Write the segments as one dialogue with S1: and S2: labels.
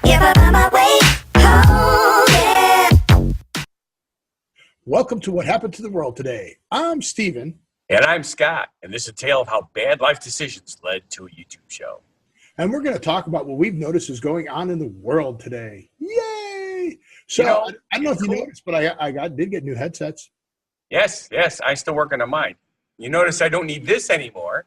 S1: If I find my way home, yeah.
S2: Welcome to What Happened to the World Today. I'm Steven.
S3: And I'm Scott, and this is a tale of how bad life decisions led to a YouTube show.
S2: And we're going to talk about what we've noticed is going on in the world today. Yay! So, I don't know if you noticed, but I did get new headsets.
S3: Yes, I'm still working on mine. You notice I don't need this anymore.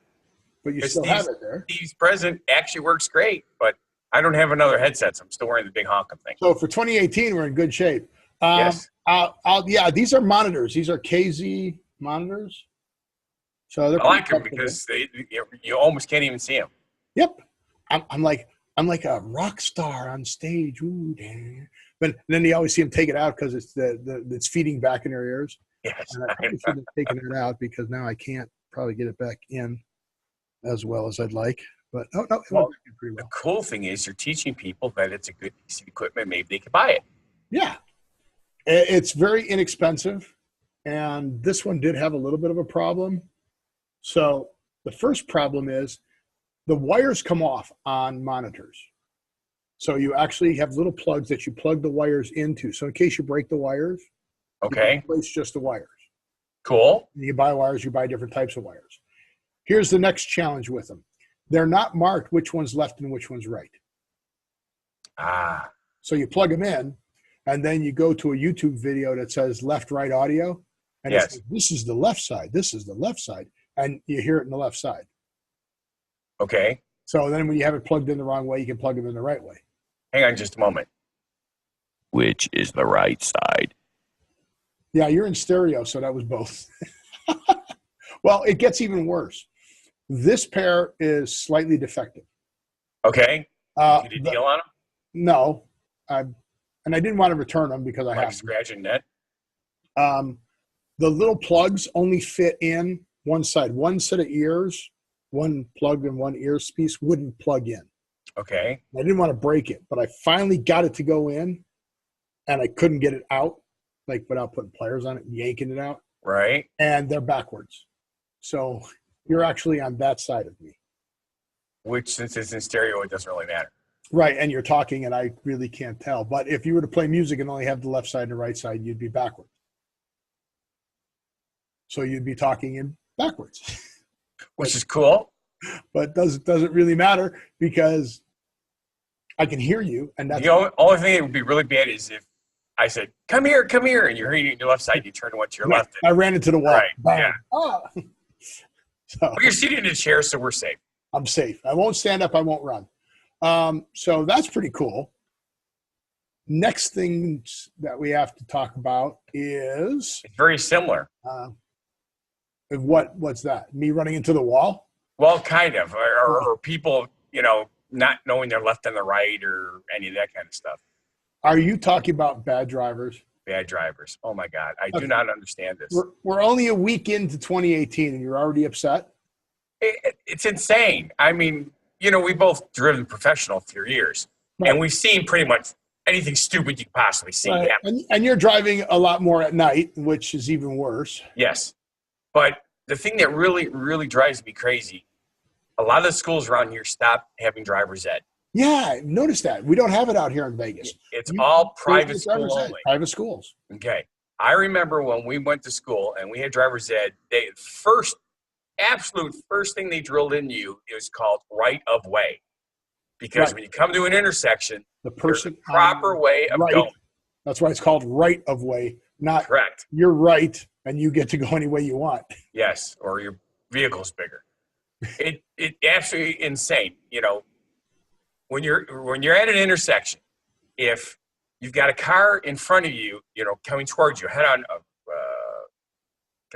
S2: But you still have it there.
S3: Steve's present actually works great, but I don't have another headset, so I'm still wearing the big honking thing.
S2: So for 2018, we're in good shape.
S3: Yes.
S2: These are monitors. These are KZ monitors. So they're
S3: I like them because you almost can't even see them.
S2: Yep. I'm like a rock star on stage. Ooh, damn. But then you always see them take it out because it's feeding back in their ears.
S3: Yes.
S2: And I probably should have taken it out because now I can't probably get it back in as well as I'd like. But it went pretty well.
S3: The cool thing is you're teaching people that it's a good piece of equipment. Maybe they could buy it.
S2: Yeah. It's very inexpensive. And this one did have a little bit of a problem. So the first problem is the wires come off on monitors. So you actually have little plugs that you plug the wires into. So in case you break the wires,
S3: okay,
S2: you replace just the wires.
S3: Cool.
S2: When you buy wires, you buy different types of wires. Here's the next challenge with them. They're not marked which one's left and which one's right. So you plug them in, and then you go to a YouTube video that says left, right audio. And it says, this is the left side. This is the left side. And you hear it in the left side.
S3: Okay.
S2: So then when you have it plugged in the wrong way, you can plug it in the right way.
S3: Hang on just a moment. Which is the right side?
S2: Yeah, you're in stereo, so that was both. Well, it gets even worse. This pair is slightly defective.
S3: Okay. You did a deal on them?
S2: No. And I didn't want to return them because I have
S3: scratching net.
S2: The little plugs only fit in one side. One set of ears, one plug and one earpiece wouldn't plug in.
S3: Okay.
S2: I didn't want to break it, but I finally got it to go in, and I couldn't get it out, like without putting pliers on it and yanking it out.
S3: Right.
S2: And they're backwards. So you're actually on that side of me.
S3: Which, since it's in stereo, it doesn't really matter.
S2: Right, and you're talking, and I really can't tell. But if you were to play music and only have the left side and the right side, you'd be backwards. So you'd be talking in backwards.
S3: Which is cool.
S2: But doesn't really matter because I can hear you. And that's
S3: the only thing that would be really bad is if I said, come here, and you're hearing your left side, you turn to what's your left.
S2: I ran into the wall.
S3: Right,
S2: bang.
S3: yeah.
S2: Oh. So,
S3: but you're seated in a chair, so we're safe.
S2: I'm safe. I won't stand up. I won't run. So that's pretty cool. Next thing that we have to talk about is
S3: it's very similar.
S2: What's that? Me running into the wall?
S3: Well, kind of, or people, not knowing their left and the right, or any of that kind of stuff.
S2: Are you talking about bad drivers?
S3: Bad drivers. Oh my God, I do not understand this.
S2: We're only a week into 2018, and you're already upset.
S3: It's insane. I mean, we both driven professional for years, right, and we've seen pretty much anything stupid you can possibly see.
S2: Right. And you're driving a lot more at night, which is even worse.
S3: Yes. But the thing that really, really drives me crazy, a lot of the schools around here stopped having driver's ed.
S2: Yeah, I've noticed that. We don't have it out here in Vegas.
S3: It's all private school only.
S2: Private schools.
S3: Okay. I remember when we went to school and we had driver's ed, absolute first thing they drilled into you is called right of way. Because when you come to an intersection,
S2: the
S3: proper way of going.
S2: That's why it's called right of way, not
S3: correct.
S2: You're right and you get to go any way you want.
S3: Yes, or your vehicle's bigger. It absolutely insane. When you're at an intersection, if you've got a car in front of you, coming towards you, head on,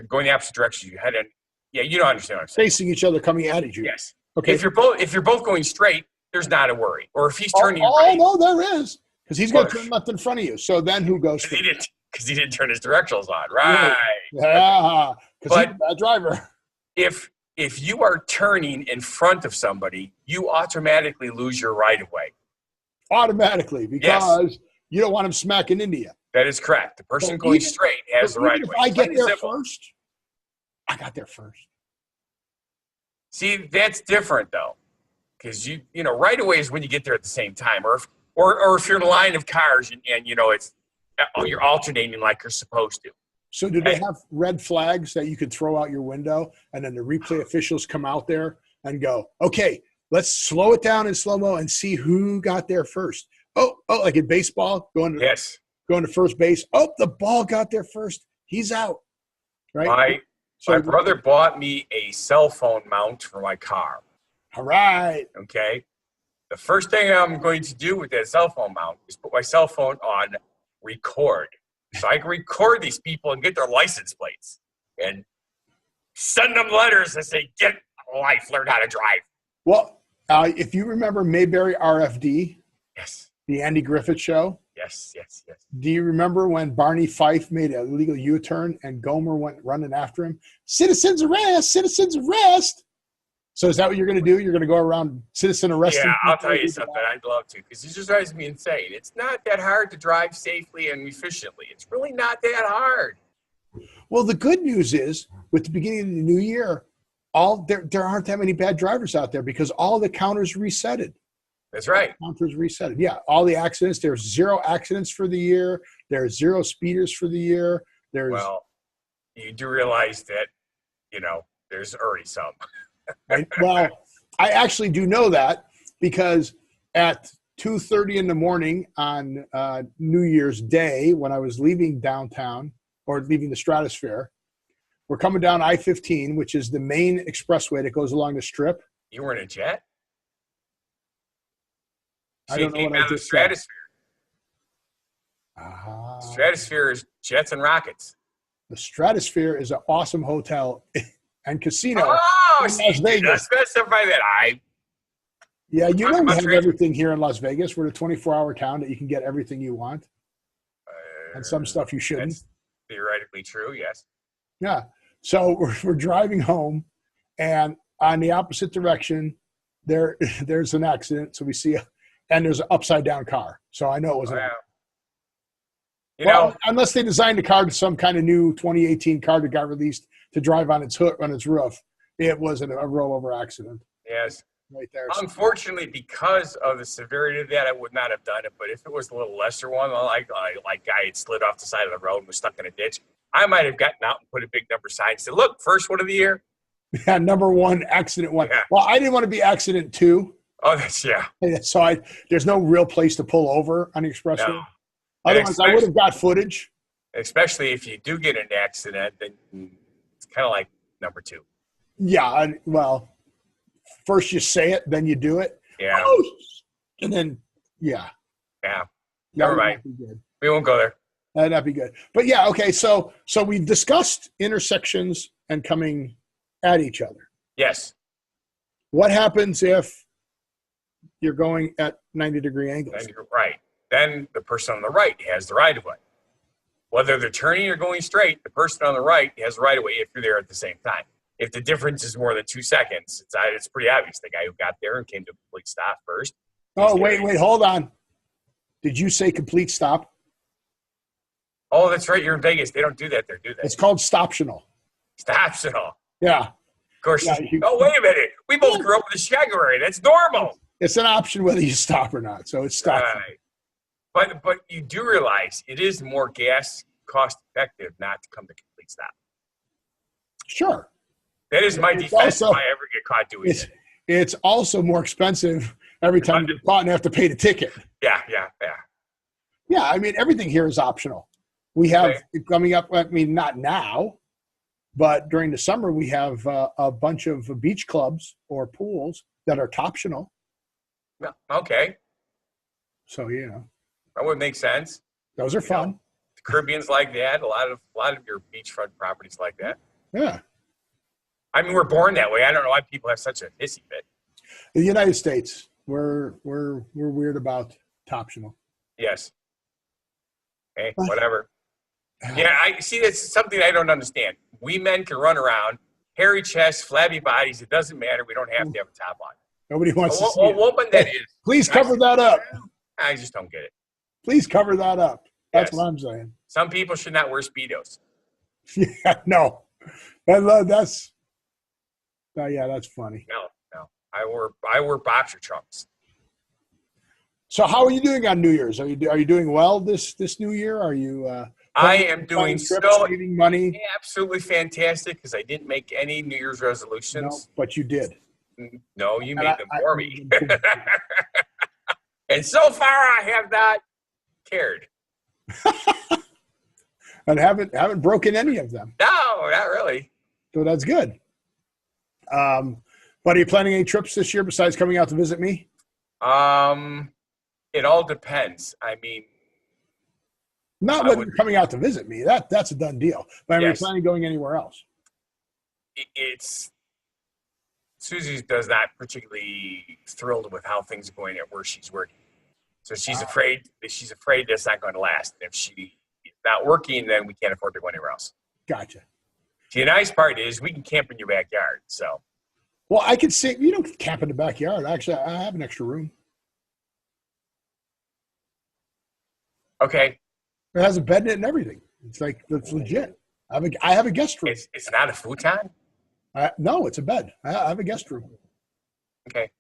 S3: going the opposite direction, you head in. Yeah, you don't understand what I'm saying.
S2: Facing each other, coming at you.
S3: Yes.
S2: Okay.
S3: If you're both going straight, there's not a worry. Or if he's turning
S2: right. Oh, no, there is. Because he's going to turn left in front of you. So then who goes
S3: straight? Because he didn't turn his directionals on. Right.
S2: Yeah. Because he's a bad driver.
S3: If you are turning in front of somebody, you automatically lose your right of way.
S2: Automatically, because you don't want him smacking into you.
S3: That is correct. The person going straight has the right of way.
S2: If I get there first, I got there first.
S3: See, that's different though. Because right away is when you get there at the same time. Or or if you're in a line of cars and you know it's you're alternating like you're supposed to.
S2: So do they have red flags that you could throw out your window, and then the replay officials come out there and go, okay, let's slow it down in slow-mo and see who got there first. Oh, like in baseball, going to first base. Oh, the ball got there first. He's out. Right?
S3: My brother bought me a cell phone mount for my car.
S2: All right.
S3: Okay. The first thing I'm going to do with that cell phone mount is put my cell phone on record. So I can record these people and get their license plates and send them letters that say, get a life, learn how to drive.
S2: Well, if you remember Mayberry RFD,
S3: yes,
S2: the Andy Griffith show.
S3: Yes.
S2: Do you remember when Barney Fife made a illegal U-turn and Gomer went running after him? Citizens arrest! Citizens arrest! So is that what you're going to do? You're going to go around citizen arresting?
S3: Yeah, I'll tell you something. I'd love to, because it just drives me insane. It's not that hard to drive safely and efficiently. It's really not that hard.
S2: Well, the good news is, with the beginning of the new year, there aren't that many bad drivers out there because all the counters resetted.
S3: That's right.
S2: Counters resetted. Yeah, all the accidents. There's 0 accidents for the year. There's 0 speeders for the year.
S3: Well, you do realize that, there's already some.
S2: Well, I actually do know that because at 2:30 in the morning on New Year's Day, when I was leaving downtown or leaving the Stratosphere, we're coming down I-15, which is the main expressway that goes along the Strip.
S3: You were in a jet?
S2: I don't know what I just
S3: said.
S2: Stratosphere.
S3: Stratosphere is jets and rockets.
S2: The Stratosphere is an awesome hotel and casino
S3: in
S2: Las Vegas.
S3: Specify that.
S2: Yeah, we have everything here in Las Vegas. We're a 24-hour town that you can get everything you want. And some stuff you shouldn't.
S3: That's theoretically true, yes.
S2: Yeah. So we're driving home, and on the opposite direction, there's an accident. So we see and there's an upside-down car. So I know it was unless they designed the car to some kind of new 2018 car that got released to drive on its roof, it wasn't a rollover accident.
S3: Yes.
S2: Right there.
S3: Unfortunately, because of the severity of that, I would not have done it. But if it was a little lesser one, like guy had slid off the side of the road and was stuck in a ditch, I might have gotten out and put a big number sign and said, look, first one of the year.
S2: Yeah, number 1, accident 1. Yeah. Well, I didn't want to be accident 2.
S3: Oh, that's, yeah.
S2: So there's no real place to pull over on the expressway. No. Otherwise, I would have got footage.
S3: Especially if you do get an accident, then it's kind of like number 2.
S2: Yeah, well, first you say it, then you do it.
S3: Yeah.
S2: Oh! And then, yeah.
S3: Yeah. Never mind. We won't go there.
S2: That'd be good. But yeah, okay, so we've discussed intersections and coming at each other.
S3: Yes.
S2: What happens if you're going at 90-degree angles?
S3: Right. Then the person on the right has the right-of-way. Whether they're turning or going straight, the person on the right has the right-of-way if you're there at the same time. If the difference is more than 2 seconds, it's pretty obvious. The guy who got there and came to a complete stop first.
S2: Oh, wait, hold on. Did you say complete stop?
S3: Oh, that's right. You're in Vegas. They don't do that there, do they?
S2: It's called stoptional.
S3: Stoptional.
S2: Yeah.
S3: Of course. Yeah, oh, wait a minute. We both grew up with the Shaggery. That's normal.
S2: It's an option whether you stop or not. So it's stop.
S3: Right. But you do realize it is more gas cost effective not to come to complete stop.
S2: Sure.
S3: That is my defense if I ever get caught doing it.
S2: It's also more expensive every time you get caught and have to pay the ticket.
S3: Yeah.
S2: Yeah, I mean, everything here is optional. We have coming up, I mean, not now, but during the summer, we have a bunch of beach clubs or pools that are optional.
S3: Okay.
S2: So,
S3: that would make sense.
S2: Those are fun.
S3: The Caribbean's like that. A lot of your beachfront properties like that.
S2: Yeah.
S3: I mean, we're born that way. I don't know why people have such a hissy fit.
S2: The United States, we're weird about optional.
S3: Yes. Hey, whatever. Yeah, I see. That's something I don't understand. We men can run around, hairy chests, flabby bodies. It doesn't matter. We don't have to have a top on.
S2: Nobody wants to see
S3: it. What woman that is?
S2: Please cover that up.
S3: I just don't get it.
S2: Please cover that up. That's what I'm saying.
S3: Some people should not wear Speedos.
S2: Yeah, no. That's funny.
S3: No. I wore boxer trunks.
S2: So how are you doing on New Year's? Are you doing well this New Year? Are you
S3: I am doing
S2: trips,
S3: so
S2: saving money?
S3: absolutely fantastic because I didn't make any New Year's
S2: No,
S3: resolutions.
S2: but you did.
S3: No, you
S2: And
S3: made them for me.
S2: made them too.
S3: And so far, I have not cared.
S2: And haven't broken any of them.
S3: No, not really.
S2: So that's good. But are you planning any trips this year besides coming out to visit me?
S3: It all depends. I mean,
S2: Not whether you're coming out to visit me. That's a done deal. But are you planning on going anywhere else?
S3: it's Susie does not particularly thrilled with how things are going at where she's working. So she's afraid that's not going to last. And if she is not working, then we can't afford to go anywhere else.
S2: Gotcha.
S3: The nice part is we can camp in your backyard. So,
S2: well, I could see you don't camp in the backyard. Actually, I have an extra room.
S3: okay,
S2: It has a bed in it and everything. It's legit. I have a guest room.
S3: it's not a futon.
S2: No, it's a bed. I have a guest room.
S3: Okay.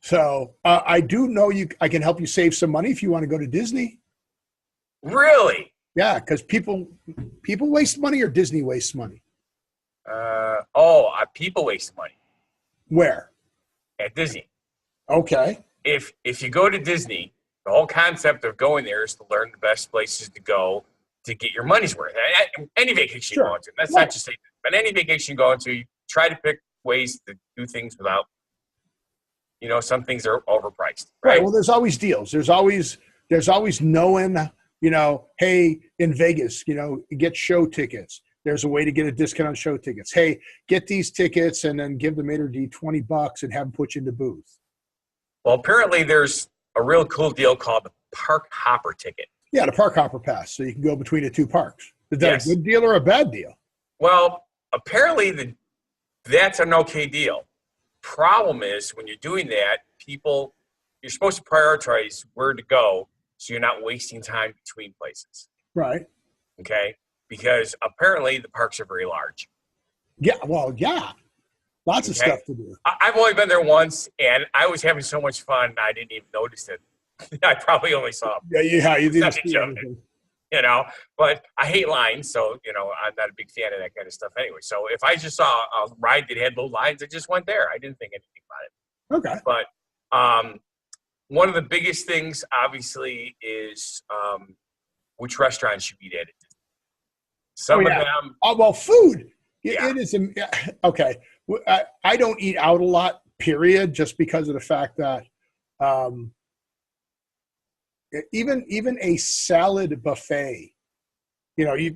S2: So I do know I can help you save some money if you want to go to Disney.
S3: Really?
S2: Yeah, because people waste money or Disney wastes money.
S3: People waste money
S2: Where?
S3: at Disney.
S2: Okay.
S3: If you go to Disney, the whole concept of going there is to learn the best places to go to get your money's worth. Any vacation
S2: Sure.
S3: you go to. That's
S2: Right.
S3: not just saying, but any vacation you go into, you try to pick ways to do things without, some things are overpriced, right?
S2: Well, there's always deals. There's always knowing, hey, in Vegas, get show tickets. There's a way to get a discount on show tickets. Hey, get these tickets and then give the maitre d' $20 and have them put you in the booth.
S3: Well, apparently there's a real cool deal called the Park Hopper ticket.
S2: Yeah, the Park Hopper Pass, so you can go between the two parks. Is that
S3: Yes.
S2: a good deal or a bad deal?
S3: Well, apparently that's an okay deal. Problem is when you're doing that, you're supposed to prioritize where to go so you're not wasting time between places.
S2: Right.
S3: Okay? Because apparently the parks are very large.
S2: Yeah, well, yeah. Lots of
S3: Okay.
S2: stuff to do.
S3: I've only been there once, and I was having so much fun, I didn't even notice it. I probably only saw
S2: Yeah, you didn't
S3: Such a
S2: see
S3: joke.
S2: everything.
S3: But I hate lines, so, I'm not a big fan of that kind of stuff anyway. So if I just saw a ride that had low lines, I just went there. I didn't think anything about it.
S2: Okay.
S3: But one of the biggest things, obviously, is which restaurants you eat at. Some of them.
S2: Oh, well, food.
S3: Yeah.
S2: It is. Okay. I don't eat out a lot, period, just because of the fact that even a salad buffet, I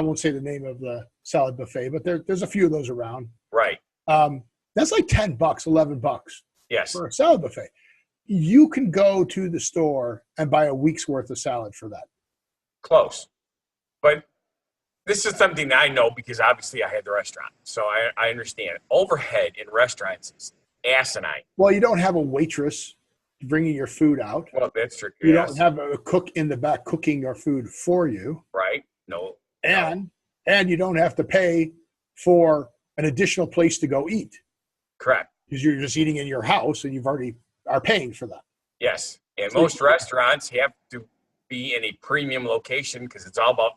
S2: won't say the name of the salad buffet, but there's a few of those around.
S3: Right.
S2: That's like $10, $11
S3: Yes.
S2: for a salad buffet. You can go to the store and buy a week's worth of salad for that.
S3: Close. But this is something I know because obviously I had the restaurant. So I understand. Overhead in restaurants is asinine.
S2: Well, you don't have a waitress bringing your food out.
S3: Well, that's true.
S2: You
S3: Yes.
S2: don't have a cook in the back cooking your food for you.
S3: Right? No.
S2: And you don't have to pay for an additional place to go eat
S3: Correct.
S2: because you're just eating in your house and you've already are paying for that.
S3: Yes. And most restaurants have to be in a premium location because it's all about,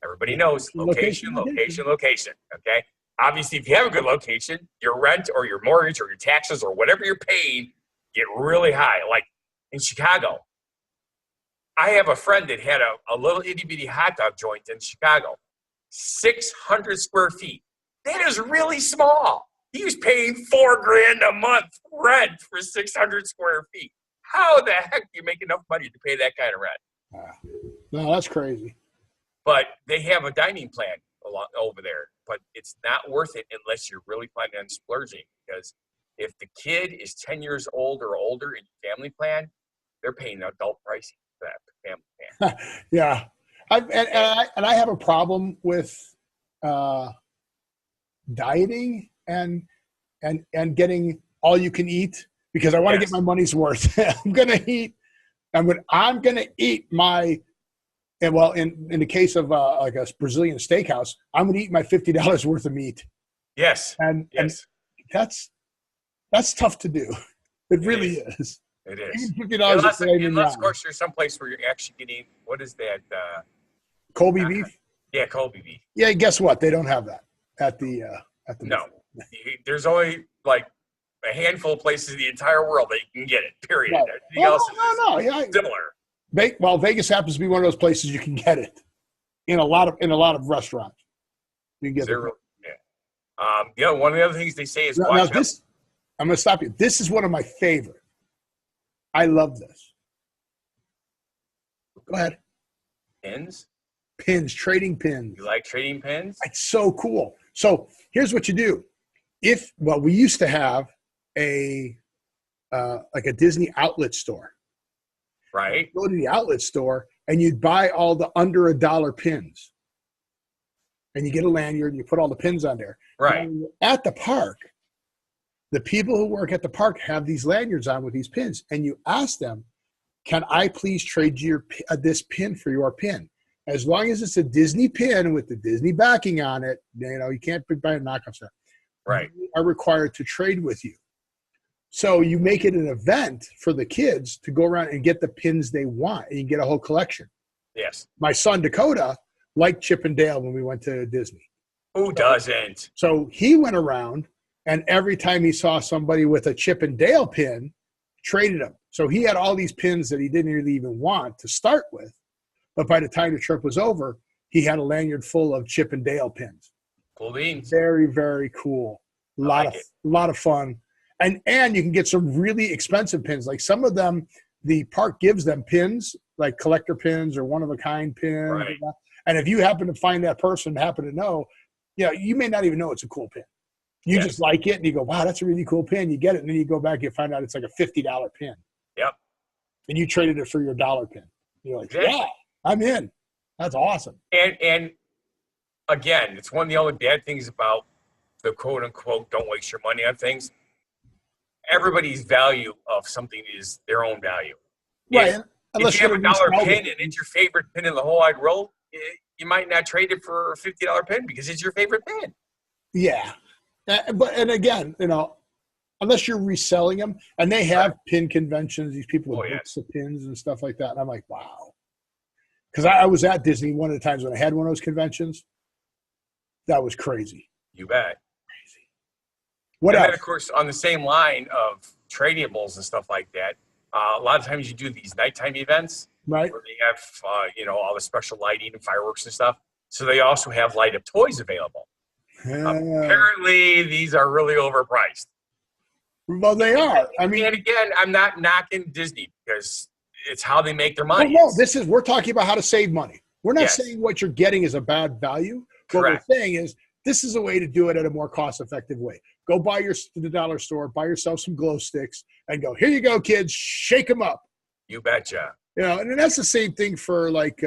S3: everybody knows, location. Okay. Obviously, if you have a good location, your rent or your mortgage or your taxes or whatever you're paying get really high. Like in Chicago, I have a friend that had a little itty bitty hot dog joint in Chicago, 600 square feet. That is really small. He was paying $4,000 a month rent for 600 square feet. How the heck do you make enough money to pay that kind of rent?
S2: No, that's crazy.
S3: But they have a dining plan over there, but it's not worth it unless you're really planning on splurging. Because if the kid is 10 years old or older in your family plan, they're paying adult pricing for that family plan.
S2: Yeah. I have a problem with dieting and getting all you can eat because I want to get my money's worth. I'm gonna eat my, and well, in the case of like a Brazilian steakhouse, I'm gonna eat my $50 worth of meat.
S3: Yes.
S2: And
S3: Yes.
S2: and that's tough to do. It really is.
S3: It is.
S2: Even $50
S3: Unless,
S2: for filet
S3: unless, of
S2: mignon.
S3: course, there's some place where you're actually getting, what is that?
S2: Kobe beef.
S3: Yeah, Kobe beef.
S2: Yeah, guess what? They don't have that at the
S3: No. There's only like a handful of places in the entire world that you can get it, period.
S2: Right.
S3: Everything
S2: Well,
S3: else
S2: no.
S3: is
S2: Yeah,
S3: similar.
S2: well, Vegas happens to be one of those places you can get it in a lot of restaurants. You can get it.
S3: Yeah. One of the other things they say is
S2: Now
S3: watch out.
S2: this. I'm going to stop you. This is one of my favorite. I love this. Go ahead.
S3: Pins.
S2: Pins, trading pins.
S3: You like trading pins?
S2: It's so cool. So here's what you do. We used to have a like a Disney outlet store.
S3: Right.
S2: You'd go to the outlet store and you'd buy all the under $1 pins. And you get a lanyard and you put all the pins on there.
S3: Right.
S2: Now, at the park, the people who work at the park have these lanyards on with these pins. And you ask them, can I please trade you this pin for your pin? As long as it's a Disney pin with the Disney backing on it, you can't buy a knockoff stuff.
S3: Right.
S2: You are required to trade with you. So you make it an event for the kids to go around and get the pins they want, and you get a whole collection.
S3: Yes.
S2: My son Dakota liked Chip and Dale when we went to Disney.
S3: Who doesn't?
S2: So he went around, and every time he saw somebody with a Chip and Dale pin, traded them. So he had all these pins that he didn't really even want to start with. But by the time the trip was over, he had a lanyard full of Chip and Dale pins.
S3: Cool beans.
S2: Very, very cool. A lot of fun. And you can get some really expensive pins. Like some of them, the park gives them pins, like collector pins or one-of-a-kind pins.
S3: Right.
S2: And if you happen to find that person, happen to know, you may not even know it's a cool pin. You just like it, and you go, wow, that's a really cool pin. You get it, and then you go back, you find out it's like a $50 pin.
S3: Yep.
S2: And you traded it for your $1 pin. You're like,
S3: Exactly.
S2: yeah, I'm in. That's awesome.
S3: And again, it's one of the only bad things about the quote unquote don't waste your money on things. Everybody's value of something is their own value.
S2: Right.
S3: If you have $1 pin and it's your favorite pin in the whole wide world, you might not trade it for a $50 pin because it's your favorite pin.
S2: Yeah. And again, unless you're reselling them, and they have pin conventions, these people with books of pins and stuff like that. And I'm like, wow. Because I was at Disney one of the times when I had one of those conventions. That was crazy.
S3: You bet.
S2: Crazy. What else?
S3: And then, of course, on the same line of tradiables and stuff like that, a lot of times you do these nighttime events,
S2: right?
S3: Where they have, all the special lighting and fireworks and stuff. So they also have light-up toys available. Apparently, these are really overpriced.
S2: Well, they are.
S3: And again, I'm not knocking Disney because it's how they make their money.
S2: Well, no, we're talking about how to save money. We're not saying what you're getting is a bad value.
S3: Correct.
S2: What we're saying is this is a way to do it at a more cost-effective way. Go the dollar store, buy yourself some glow sticks, and go, here you go, kids, shake them up.
S3: You betcha.
S2: And that's the same thing for like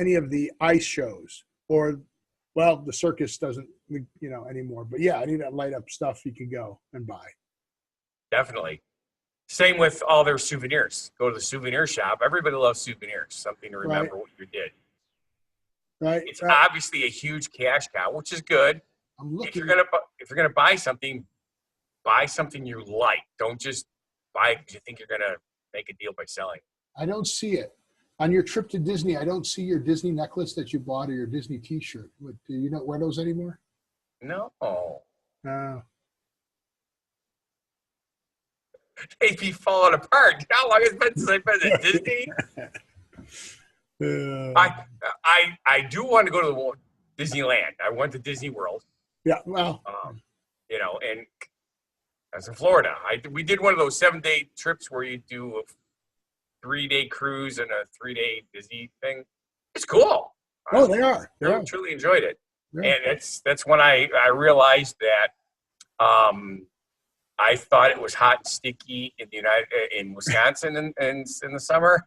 S2: any of the ice shows or, well, the circus doesn't, anymore. But yeah, any of that light up stuff you can go and buy.
S3: Definitely. Same with all their souvenirs. Go to the souvenir shop. Everybody loves souvenirs. Something to remember what you did.
S2: Right.
S3: It's obviously a huge cash cow, which is good. If you're gonna buy something you like. Don't just buy it because you think you're gonna make a deal by selling.
S2: I don't see it on your trip to Disney. I don't see your Disney necklace that you bought or your Disney T-shirt. Do you not wear those anymore?
S3: No. AP falling apart. How long has it been since I've been at Disney? I do want to go to Disneyland. I went to Disney World.
S2: Yeah, well,
S3: and I was in Florida. We did one of those 7-day trips where you do a 3-day cruise and a 3-day Disney thing. It's cool.
S2: Oh, they are.
S3: I truly enjoyed it,
S2: yeah.
S3: And that's when I realized that I thought it was hot and sticky in Wisconsin in the summer.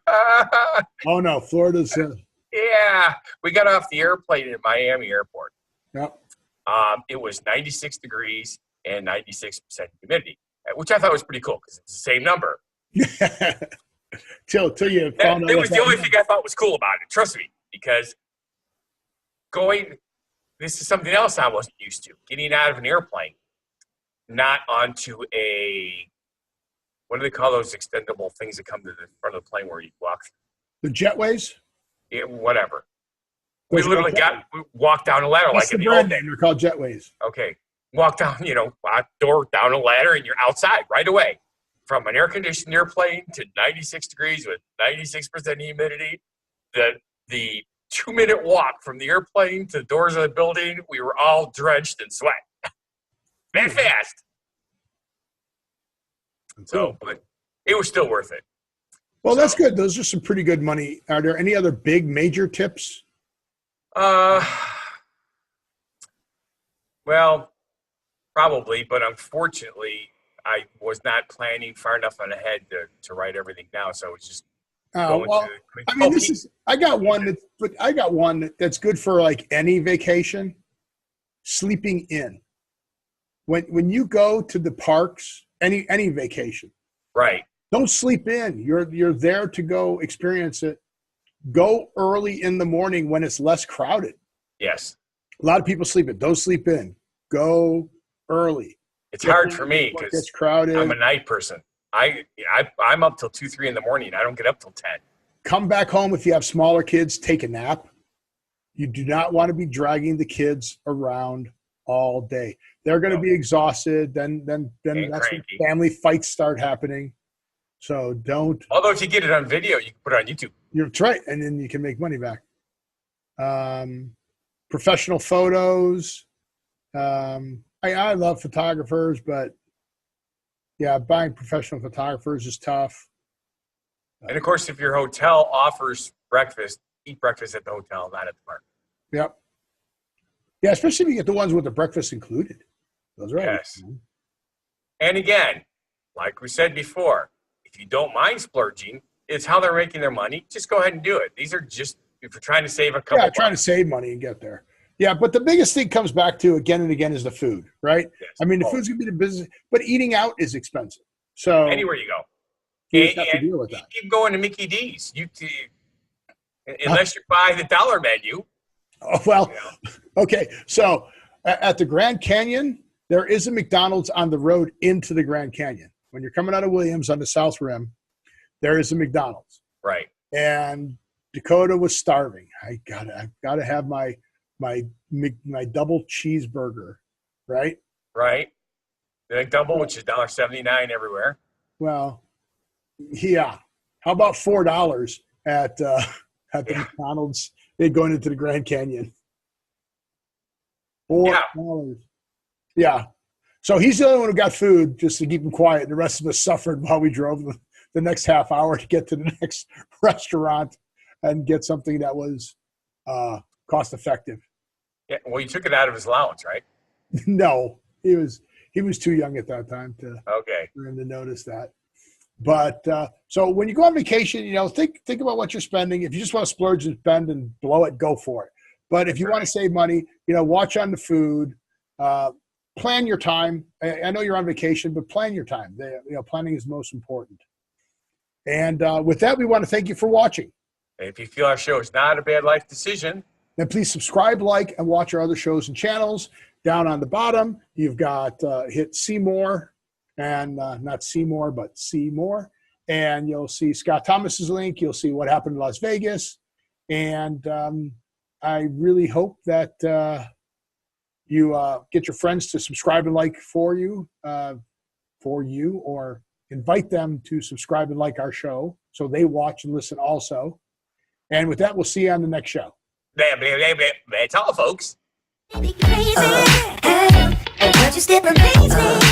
S2: Oh no, Florida's.
S3: Yeah, we got off the airplane at Miami Airport.
S2: Yep.
S3: It was 96 degrees and 96% humidity, which I thought was pretty cool because it's the same number.
S2: Till you found out.
S3: It was the only thing I thought was cool about it. Trust me, because this is something else I wasn't used to. Getting out of an airplane, not onto what do they call those extendable things that come to the front of the plane where you walk?
S2: The jetways?
S3: Yeah, whatever. We
S2: Those are
S3: literally
S2: jetways.
S3: we walked down a ladder
S2: That's
S3: like
S2: the
S3: in the old
S2: brand
S3: days.
S2: name. They're called jetways.
S3: Okay. Walk down, door down a ladder and you're outside right away. From an air-conditioned airplane to 96 degrees with 96% humidity. The 2-minute walk from the airplane to the doors of the building, we were all drenched in sweat. That fast. So, but it was still worth it.
S2: Well, that's good. Those are some pretty good money. Are there any other big major tips?
S3: Well, probably, but unfortunately, I was not planning far enough ahead to write everything down. So it's just going
S2: Well,
S3: through.
S2: I mean, I got one that's good for like any vacation. Sleeping in. When you go to the parks, any vacation,
S3: Right.
S2: don't sleep in. You're there to go experience it. Go early in the morning when it's less crowded.
S3: Yes.
S2: A lot of people sleep in. Don't sleep in. Go early.
S3: It's hard for me
S2: It's
S3: because
S2: crowded.
S3: I'm a night person. I'm up till 2, 3 in the morning. I don't get up till 10.
S2: Come back home if you have smaller kids. Take a nap. You do not want to be dragging the kids around all day. They're going to be exhausted. Then that's
S3: cranky.
S2: when family fights start happening. So don't.
S3: Although if you get it on video, you can put it on YouTube.
S2: You're right, and then you can make money back. Professional photos. I love photographers, but yeah, buying professional photographers is tough.
S3: And of course, if your hotel offers breakfast, eat breakfast at the hotel, not at the park.
S2: Yep. Yeah, especially if you get the ones with the breakfast included. Those are
S3: Yes.
S2: always fun.
S3: And again, like we said before, if you don't mind splurging, it's how they're making their money. Just go ahead and do it. These are just, if you're trying to save a couple
S2: trying to save money and get there. Yeah, but the biggest thing comes back to again and again is the food, right?
S3: Yes.
S2: I mean, the food's gonna be the business, but eating out is expensive. So
S3: Anywhere you go.
S2: you just have to deal with that.
S3: You can go into Mickey D's. Unless you buy the dollar menu.
S2: Oh, well,
S3: you know.
S2: okay. So at the Grand Canyon, there is a McDonald's on the road into the Grand Canyon. When you're coming out of Williams on the South Rim, there is a McDonald's.
S3: Right.
S2: And Dakota was starving. I've got to have my double cheeseburger, right?
S3: Right. The McDouble, which is $1.79 everywhere.
S2: Well, yeah. How about $4 at the McDonald's going into the Grand Canyon? $4. Yeah. So he's the only one who got food just to keep him quiet. The rest of us suffered while we drove the next half hour to get to the next restaurant and get something that was cost effective.
S3: Yeah. Well, you took it out of his allowance, right?
S2: No, he was too young at that time for him to notice that. But so when you go on vacation, think about what you're spending. If you just want to splurge and spend and blow it, go for it. But if you want to save money, watch on the food. Plan your time. I know you're on vacation, but plan your time. Planning is most important. And with that, we want to thank you for watching.
S3: If you feel our show is not a bad life decision,
S2: then please subscribe, like, and watch our other shows and channels. Down on the bottom, you've got hit see more, and not see more, but see more. And you'll see Scott Thomas's link. You'll see what happened in Las Vegas. And I really hope that you get your friends to subscribe and like for you, or invite them to subscribe and like our show so they watch and listen also. And with that, we'll see you on the next show.
S3: That's all, folks.
S1: Crazy. Hey, why you still amaze me?